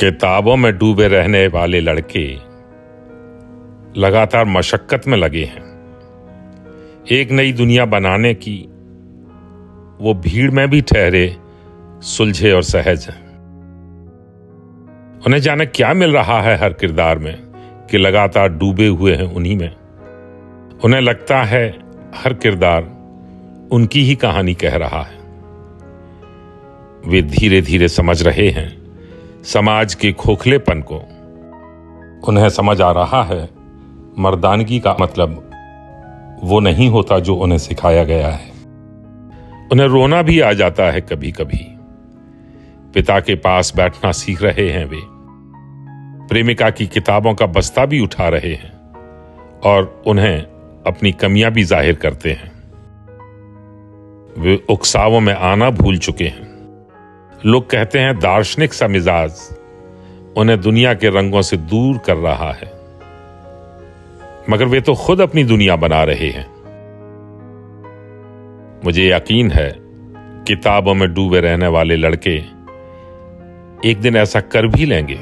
किताबों में डूबे रहने वाले लड़के लगातार मशक्कत में लगे हैं। एक नई दुनिया बनाने की वो भीड़ में भी ठहरे सुलझे और सहज हैं। उन्हें जाने क्या मिल रहा है हर किरदार में कि लगातार डूबे हुए हैं उन्हीं में। उन्हें लगता है हर किरदार उनकी ही कहानी कह रहा है। वे धीरे धीरे समझ रहे हैं समाज के खोखलेपन को। उन्हें समझ आ रहा है मर्दानगी का मतलब वो नहीं होता जो उन्हें सिखाया गया है। उन्हें रोना भी आ जाता है कभी कभी। पिता के पास बैठना सीख रहे हैं वे। प्रेमिका की किताबों का बस्ता भी उठा रहे हैं और उन्हें अपनी कमियां भी जाहिर करते हैं। वे उकसावों में आना भूल चुके हैं। लोग कहते हैं दार्शनिक सा मिजाज उन्हें दुनिया के रंगों से दूर कर रहा है, मगर वे तो खुद अपनी दुनिया बना रहे हैं। मुझे यकीन है किताबों में डूबे रहने वाले लड़के एक दिन ऐसा कर भी लेंगे।